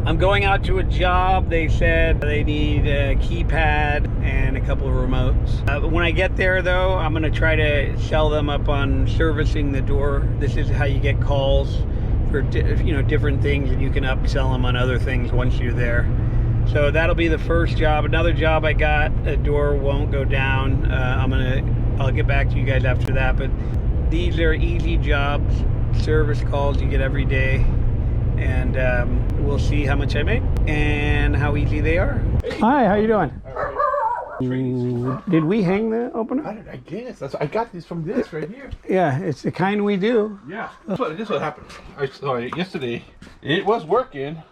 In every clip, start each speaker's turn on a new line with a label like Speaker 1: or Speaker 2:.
Speaker 1: I'm going out to a job. They said they need a keypad and a couple of remotes. When I get there though, I'm gonna try to sell them up on servicing the door. This is how you get calls for different things, and you can upsell them on other things once you're there. So that'll be the first job. Another job I got, a door won't go down. I'll get back to you guys after that, but these are easy jobs, service calls you get every day, and we'll see how much I make and how easy they are. Hi, how you doing? Did we hang the opener?
Speaker 2: I guess. I got these from this right here.
Speaker 1: Yeah, it's the kind we do.
Speaker 2: Yeah. This is what happened. I saw it yesterday. It was working,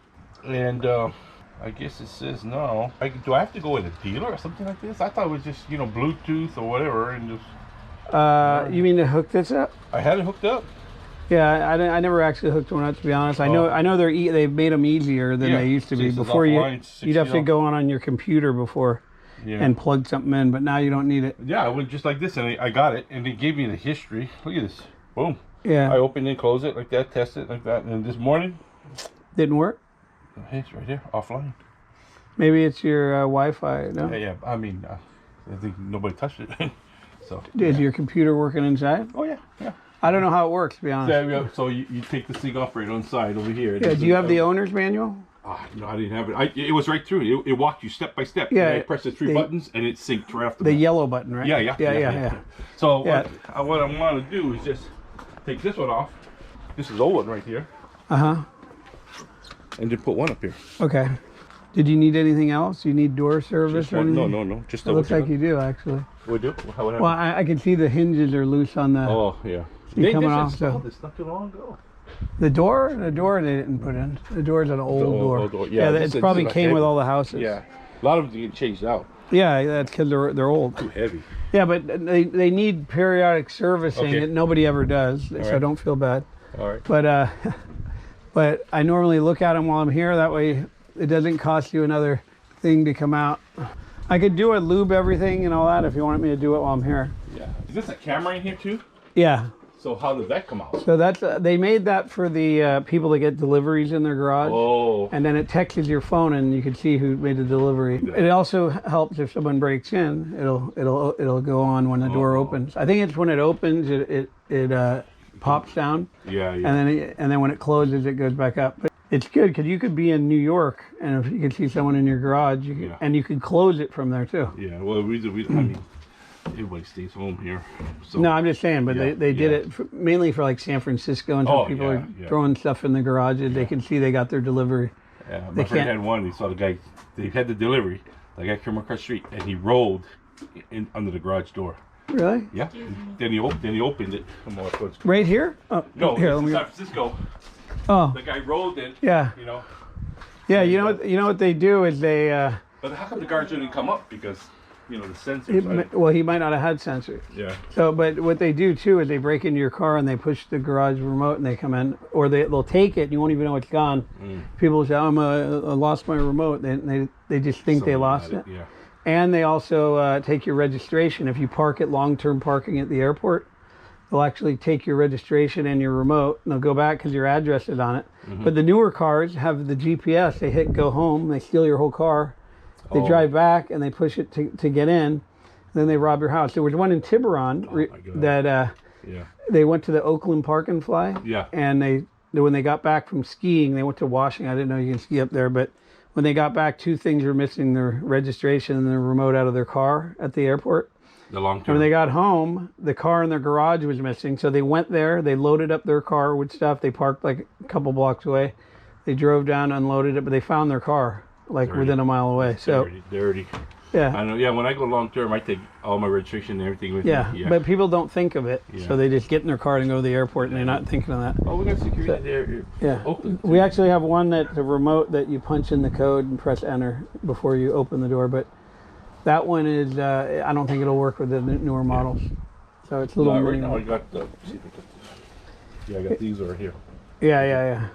Speaker 2: and I guess it says no. Do I have to go with a dealer or something like this? I thought it was just, Bluetooth or whatever, and just...
Speaker 1: you mean to hook this up?
Speaker 2: I had it hooked up.
Speaker 1: Yeah, I never actually hooked one up, to be honest. I know they've made them easier than they used to be. Before you'd have to go on your computer before and plug something in, but now you don't need it.
Speaker 2: Yeah, I went just like this, and I got it, and it gave me the history. Look at this. Boom.
Speaker 1: Yeah.
Speaker 2: I opened it, closed it like that, test it like that, and this morning...
Speaker 1: Didn't work?
Speaker 2: Hey, it's right here, offline.
Speaker 1: Maybe it's your Wi-Fi, no?
Speaker 2: Yeah. I mean, I think nobody touched it. So.
Speaker 1: Is your computer working inside?
Speaker 2: Oh, yeah.
Speaker 1: I don't know how it works, to be honest.
Speaker 2: Yeah, so you take this thing off right on the side over here.
Speaker 1: Yeah, do you have the owner's manual?
Speaker 2: No, I didn't have it. It was right through. It walked you step by step.
Speaker 1: Yeah.
Speaker 2: I pressed the three buttons, and it synced right off the
Speaker 1: back. Yellow button, right?
Speaker 2: Yeah. So what I want to do is just take this one off. This is old one right here.
Speaker 1: Uh-huh.
Speaker 2: And then put one up here.
Speaker 1: Okay. Did you need anything else? You need door service or anything?
Speaker 2: No. Just
Speaker 1: it looks like you do, actually.
Speaker 2: We do? What happened?
Speaker 1: Well, I can see the hinges are loose on the...
Speaker 2: Oh, yeah.
Speaker 1: They coming off. So.
Speaker 2: It's not too long ago.
Speaker 1: The door they didn't put in. The door's an old door.
Speaker 2: Yeah,
Speaker 1: it probably came with all the houses.
Speaker 2: Yeah. A lot of them get changed out.
Speaker 1: Yeah, that's because they're old.
Speaker 2: Too heavy.
Speaker 1: Yeah, but they need periodic servicing that nobody ever does, so don't feel bad.
Speaker 2: All right.
Speaker 1: But I normally look at them while I'm here. That way it doesn't cost you another thing to come out. I could do it, lube everything and all that if you wanted me to do it while I'm here.
Speaker 2: Yeah. Is this a camera in here too?
Speaker 1: Yeah.
Speaker 2: So how did that come out?
Speaker 1: So that's they made that for the people that get deliveries in their garage.
Speaker 2: Oh.
Speaker 1: And then it texts your phone and you can see who made the delivery. Yeah. It also helps if someone breaks in. It'll go on when the door opens. I think it's when it opens it pops down.
Speaker 2: Yeah.
Speaker 1: And then when it closes, it goes back up. But it's good because you could be in New York, and if you could see someone in your garage, and you could close it from there too.
Speaker 2: Yeah. Well, I mean, everybody stays home here. So.
Speaker 1: No, I'm just saying, but they did it mainly for like San Francisco, and some people are throwing stuff in the garages. They can see they got their delivery.
Speaker 2: Yeah. My friend had one. He saw the guy. They had the delivery. The guy came across the street, and he rolled under the garage door.
Speaker 1: Really?
Speaker 2: Yeah. Then he opened it.
Speaker 1: Right here? Oh,
Speaker 2: no,
Speaker 1: here,
Speaker 2: in San Francisco.
Speaker 1: Oh.
Speaker 2: The guy rolled it.
Speaker 1: Yeah. Yeah, you know what they do is they.
Speaker 2: But how come the guards didn't come up? Because the sensors.
Speaker 1: Well, he might not have had sensors.
Speaker 2: Yeah.
Speaker 1: So, but what they do too is they break into your car and they push the garage remote and they come in, or they'll take it and you won't even know it's gone. People say, "I lost my remote." They just think they lost it.
Speaker 2: Yeah.
Speaker 1: And they also take your registration. If you park at long-term parking at the airport, they'll actually take your registration and your remote, and they'll go back because your address is on it. But the newer cars have the GPS. They hit go home, they steal your whole car. They drive back, and they push it to get in. And then they rob your house. There was one in Tiburon that they went to the Oakland Park and Fly.
Speaker 2: Yeah.
Speaker 1: And when they got back from skiing, they went to Washington. I didn't know you can ski up there, but when they got back, two things were missing: their registration and their remote out of their car at the airport.
Speaker 2: The long term.
Speaker 1: And when they got home, the car in their garage was missing. So they went there, they loaded up their car with stuff. They parked like a couple blocks away. They drove down, unloaded it, but they found their car like within a mile away. So
Speaker 2: dirty.
Speaker 1: Yeah.
Speaker 2: I know. Yeah, when I go long term, I take all my registration and everything with me. Yeah.
Speaker 1: But people don't think of it. Yeah. So they just get in their car and go to the airport, and they're not thinking of that.
Speaker 2: Oh, we got security there.
Speaker 1: Yeah. Oakland, we actually have one that's a remote that you punch in the code and press enter before you open the door. But that one is, I don't think it'll work with the newer models. So it's a little
Speaker 2: right now I got the. I got these over here.
Speaker 1: Yeah.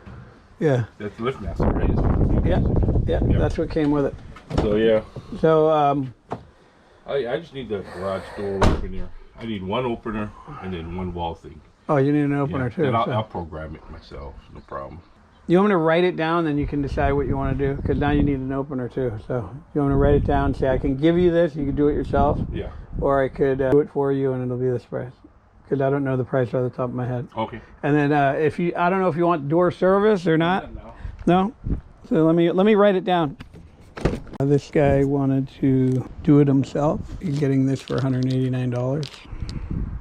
Speaker 2: That's the lift master, right?
Speaker 1: Yeah. That's what came with it.
Speaker 2: So yeah.
Speaker 1: So
Speaker 2: I just need the garage door opener. I need one opener and then one wall thing.
Speaker 1: Oh, you need an opener too.
Speaker 2: And I'll program it myself. No problem.
Speaker 1: You want me to write it down, then you can decide what you want to do, because now you need an opener too. So you want me to write it down and say, I can give you this, you can do it yourself.
Speaker 2: Yeah.
Speaker 1: Or I could do it for you and it'll be this price. Because I don't know the price off the top of my head.
Speaker 2: Okay.
Speaker 1: And then I don't know if you want door service or not. No? So let me write it down. This guy wanted to do it himself. He's getting this for $189.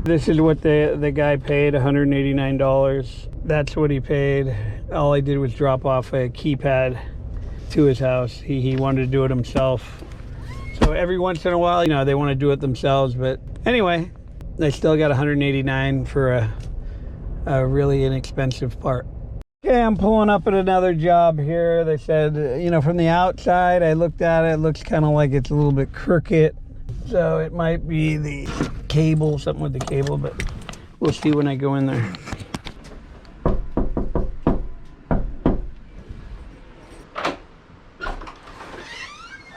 Speaker 1: This is what the guy paid, $189. That's what he paid. All I did was drop off a keypad to his house. He wanted to do it himself. So every once in a while, you know, they want to do it themselves. But anyway, they still got $189 for a really inexpensive part. Okay, I'm pulling up at another job here. They said, you know, from the outside, I looked at it. It looks kind of like it's a little bit crooked. So it might be the cable, something with the cable, but we'll see when I go in there.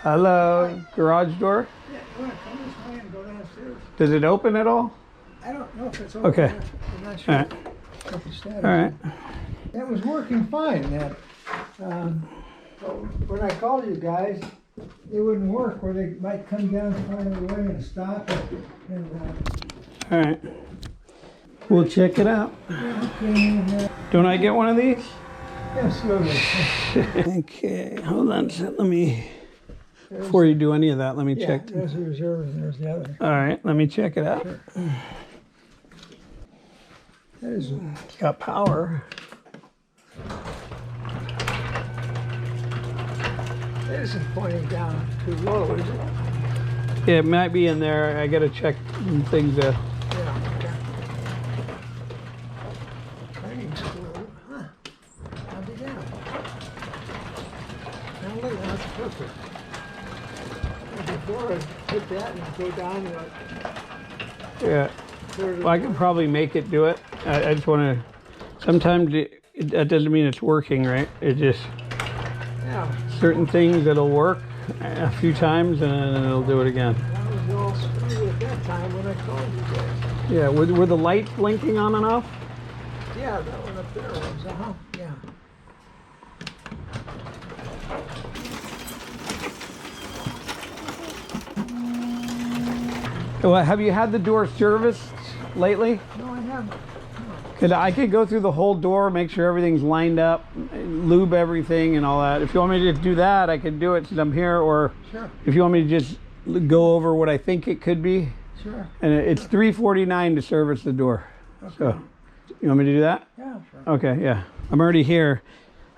Speaker 1: Hello, garage door?
Speaker 3: Yeah, you want to come this way and go downstairs?
Speaker 1: Does it open at all?
Speaker 3: I don't know if it's open.
Speaker 1: Okay.
Speaker 3: I'm not sure.
Speaker 1: All right.
Speaker 3: What the status
Speaker 1: All right.
Speaker 3: is. That was working fine, that. But when I called you guys, it wouldn't work, or they might come down part of the way and stop it.
Speaker 1: All right. We'll check it out. Don't I get one of these?
Speaker 3: Yes,
Speaker 1: Okay, hold on a second. Let me, before you do any of that, let me
Speaker 3: yeah,
Speaker 1: check.
Speaker 3: there's the reserve and there's the other.
Speaker 1: All right, let me check it out.
Speaker 3: There's
Speaker 1: It's got power.
Speaker 3: It isn't pointing down too low, is it?
Speaker 1: Yeah, it might be in there. I gotta check things out.
Speaker 3: Yeah, okay. Training school, huh? I'll be down. Now look, that's perfect. And before I hit that and go down, like,
Speaker 1: Yeah. Well, I can probably make it do it. I just want to. Sometimes that doesn't mean it's working, right? It just
Speaker 3: yeah,
Speaker 1: certain things that'll work a few times and then it'll do it again.
Speaker 3: that was all screwy at that time when I called you guys.
Speaker 1: Yeah. Were the lights blinking on and off?
Speaker 3: Yeah, that one up there was, yeah.
Speaker 1: Well, have you had the door serviced lately?
Speaker 3: No, I haven't.
Speaker 1: I could go through the whole door, make sure everything's lined up, lube everything and all that. If you want me to just do that, I can do it since I'm here. Or
Speaker 3: Sure,
Speaker 1: if you want me to just go over what I think it could be.
Speaker 3: sure.
Speaker 1: And it's $349 to service the door.
Speaker 3: Okay.
Speaker 1: So you want me to do that?
Speaker 3: Yeah, sure.
Speaker 1: Okay, yeah. I'm already here.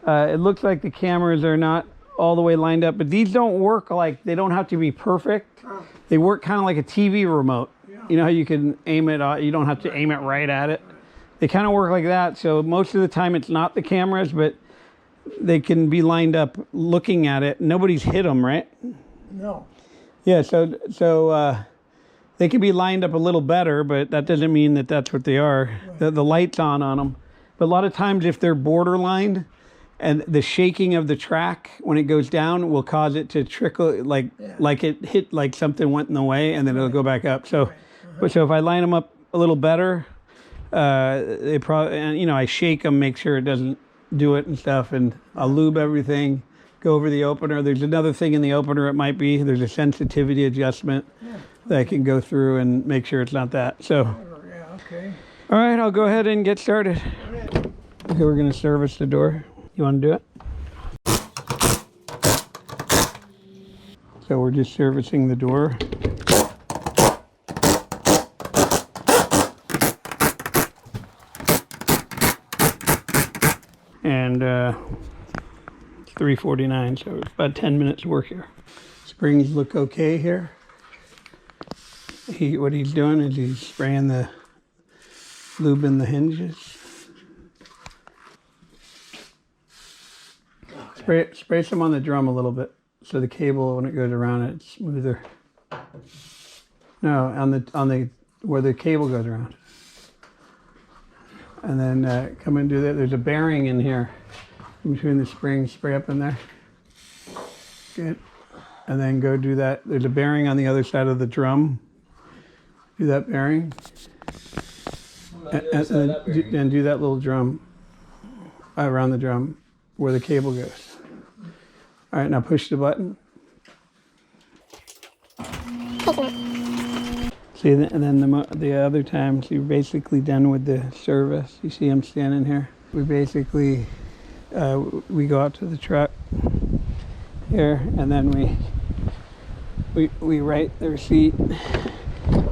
Speaker 1: It looks like the cameras are not all the way lined up, but these don't work like, they don't have to be perfect.
Speaker 3: Oh.
Speaker 1: They work kind of like a TV remote.
Speaker 3: Yeah.
Speaker 1: You know how you can aim it, you don't have to aim it right at it. They kind of work like that. So most of the time it's not the cameras, but they can be lined up looking at it. Nobody's hit them, right?
Speaker 3: No.
Speaker 1: Yeah, so they can be lined up a little better, but that doesn't mean that that's what they are.
Speaker 3: Right.
Speaker 1: The light's on them. But a lot of times if they're borderline and the shaking of the track when it goes down will cause it to trickle, like
Speaker 3: Yeah.
Speaker 1: like it hit, like something went in the way and then it'll go back up. So,
Speaker 3: Right.
Speaker 1: but so if I line them up a little better, they probably, and you know, I shake them, make sure it doesn't do it and stuff, and I'll lube everything, go over the opener. There's another thing in the opener, it might be, there's a sensitivity adjustment
Speaker 3: Yeah.
Speaker 1: that I can go through and make sure it's not that. So,
Speaker 3: Yeah, okay.
Speaker 1: all right, I'll go ahead and get started.
Speaker 3: All right.
Speaker 1: Okay, we're gonna service the door. You wanna do it? So we're just servicing the door. And it's $349, so it's about 10 minutes work here. Springs look okay here. What he's doing is he's spraying the lube in the hinges. Spray some on the drum a little bit, so the cable, when it goes around it, it's smoother. No, on the where the cable goes around. And then come and do that. There's a bearing in here, in between the springs. Spray up in there. Good. And then go do that. There's a bearing on the other side of the drum. Do that bearing. And do that little drum around the drum. where the cable goes. All right, now push the button. See, and then the other times you're basically done with the service. You see I'm standing here. We basically, we go out to the truck here, and then we write the receipt.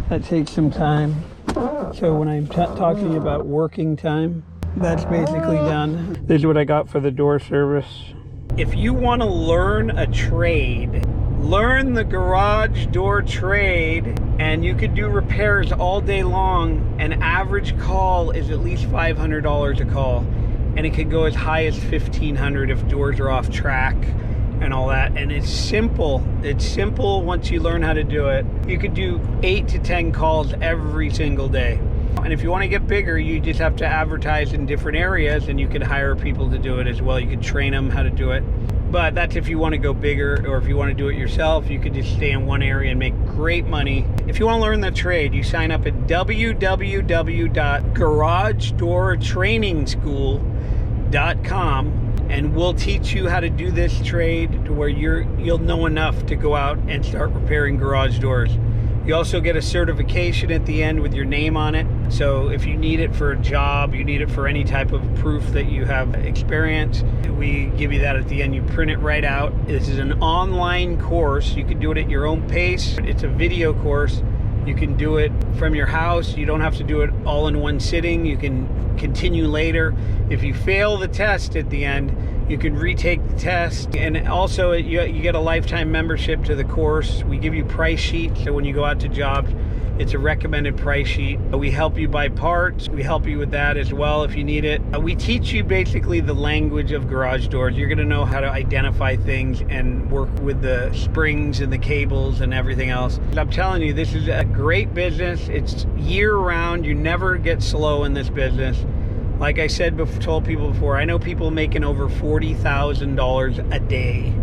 Speaker 1: That takes some time. So when I'm talking about working time, that's basically done. This is what I got for the door service. If you want to learn a trade, learn the garage door trade, and you could do repairs all day long. An average call is at least $500 a call, and it could go as high as $1,500 if doors are off track and all that. And it's simple. It's simple once you learn how to do it. You could do 8 to 10 calls every single day. And if you want to get bigger, you just have to advertise in different areas, and you could hire people to do it as well. You could train them how to do it. But that's if you want to go bigger, or if you want to do it yourself, you could just stay in one area and make great money. If you want to learn the trade, you sign up at www.garagedoortrainingschool.com, and we'll teach you how to do this trade to where you'll know enough to go out and start repairing garage doors. You also get a certification at the end with your name on it. So if you need it for a job, you need it for any type of proof that you have experience, we give you that at the end. You print it right out. This is an online course. You can do it at your own pace. It's a video course. You can do it from your house. You don't have to do it all in one sitting. You can continue later. If you fail the test at the end, you can retake the test. And also you get a lifetime membership to the course. We give you price sheets, so when you go out to jobs, it's a recommended price sheet. We help you buy parts. We help you with that as well if you need it. We teach you basically the language of garage doors. You're gonna know how to identify things and work with the springs and the cables and everything else. I'm telling you, this is a great business. It's year round. You never get slow in this business. Like I said, told people before, I know people making over $40,000 a day.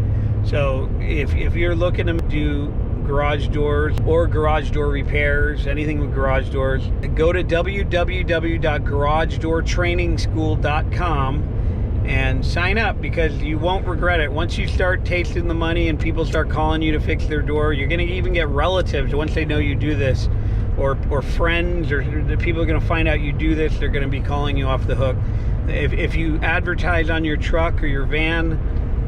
Speaker 1: So if you're looking to do garage doors or garage door repairs, anything with garage doors, go to www.garagedoortrainingschool.com and sign up, because you won't regret it. Once you start tasting the money and people start calling you to fix their door, you're going to even get relatives once they know you do this, or friends, or the people are going to find out you do this. They're going to be calling you off the hook. If you advertise on your truck or your van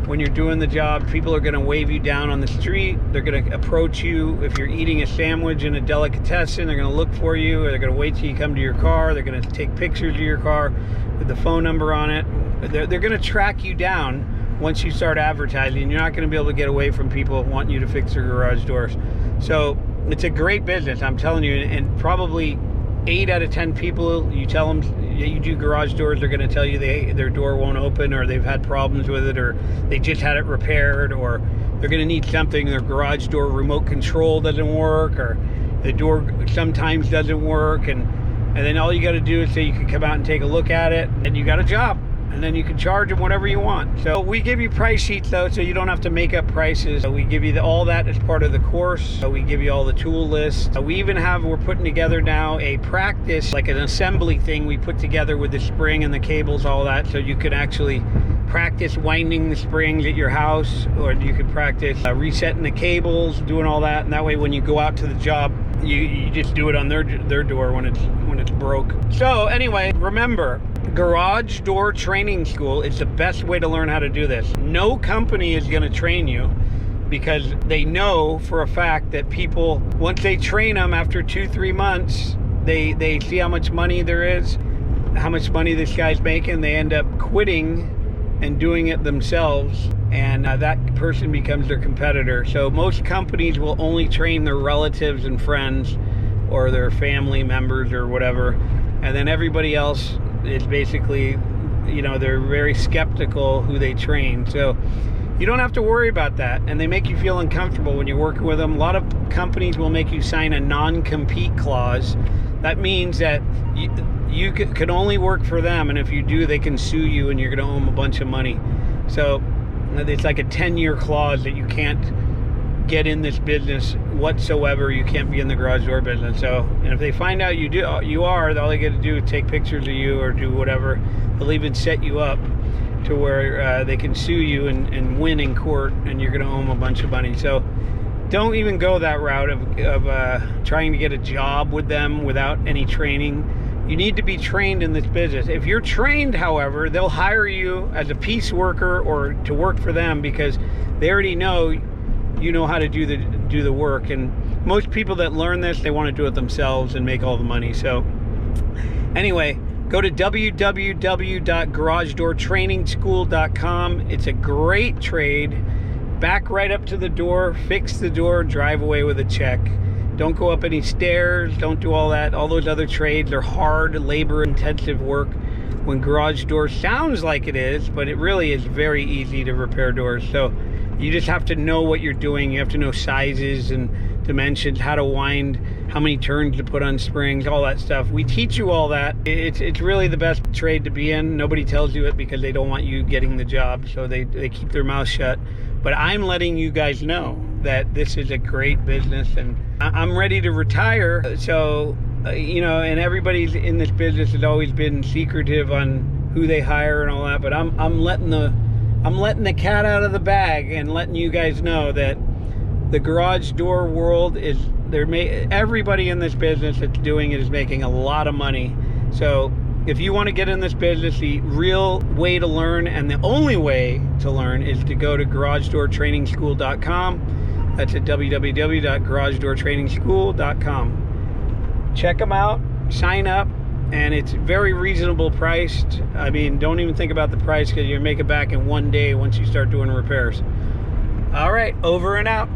Speaker 1: when you're doing the job, people are going to wave you down on the street. They're going to approach you. If you're eating a sandwich in a delicatessen, they're going to look for you, or they're going to wait till you come to your car. They're going to take pictures of your car with the phone number on it. They're going to track you down once you start advertising. You're not going to be able to get away from people wanting you to fix their garage doors. So it's a great business, I'm telling you. And probably 8 out of 10 people, you tell them you do garage doors, they're going to tell you their door won't open, or they've had problems with it, or they just had it repaired, or they're going to need something. Their garage door remote control doesn't work, or the door sometimes doesn't work, and then all you got to do is say you can come out and take a look at it, and you got a job. And then you can charge them whatever you want. So we give you price sheets though, so you don't have to make up prices. So we give you all that as part of the course. So we give you all the tool lists. We even we're putting together now a practice, like an assembly thing we put together with the spring and the cables, all that. So you could actually practice winding the springs at your house, or you could practice resetting the cables, doing all that. And that way when you go out to the job, you just do it on their door when it's broke. So anyway, remember, Garage Door Training School is the best way to learn how to do this. No company is going to train you, because they know for a fact that people, once they train them after 2-3 months, they see how much money there is, how much money this guy's making. They end up quitting and doing it themselves, and that person becomes their competitor. So most companies will only train their relatives and friends, or their family members or whatever, and then everybody else is basically, they're very skeptical who they train. So you don't have to worry about that, and they make you feel uncomfortable when you're working with them. A lot of companies will make you sign a non-compete clause. That means that you can only work for them, and if you do, they can sue you, and you're going to owe them a bunch of money. So it's like a 10-year clause that you can't get in this business whatsoever. You can't be in the garage door business. So, and if they find out you are, all they get to do is take pictures of you or do whatever. They'll even set you up. to where they can sue you and win in court, and you're going to owe them a bunch of money. So don't even go that route of trying to get a job with them without any training. You need to be trained in this business. If you're trained, however, they'll hire you as a piece worker or to work for them because they already know you know how to do the work. And most people that learn this, they want to do it themselves and make all the money. So anyway, go to www.garagedoortrainingschool.com. It's a great trade. Back right up to the door, fix the door, drive away with a check. Don't go up any stairs. Don't do all that. All those other trades are hard, labor-intensive work. When garage door sounds like it is, but it really is very easy to repair doors. So you just have to know what you're doing. You have to know sizes and dimensions, how to wind, how many turns to put on springs, all that stuff. We teach you all that. It's really the best trade to be in. Nobody tells you it because they don't want you getting the job, so they keep their mouth shut. But I'm letting you guys know that this is a great business, and I'm ready to retire. So, you know, and everybody's in this business has always been secretive on who they hire and all that. But I'm letting the cat out of the bag and letting you guys know that the garage door world is everybody in this business that's doing it is making a lot of money. So if you want to get in this business, the real way to learn and the only way to learn is to go to garagedoortrainingschool.com. That's at www.garagedoortrainingschool.com. Check them out, sign up, and it's very reasonable priced. I mean, don't even think about the price because you make it back in one day once you start doing repairs. All right, over and out.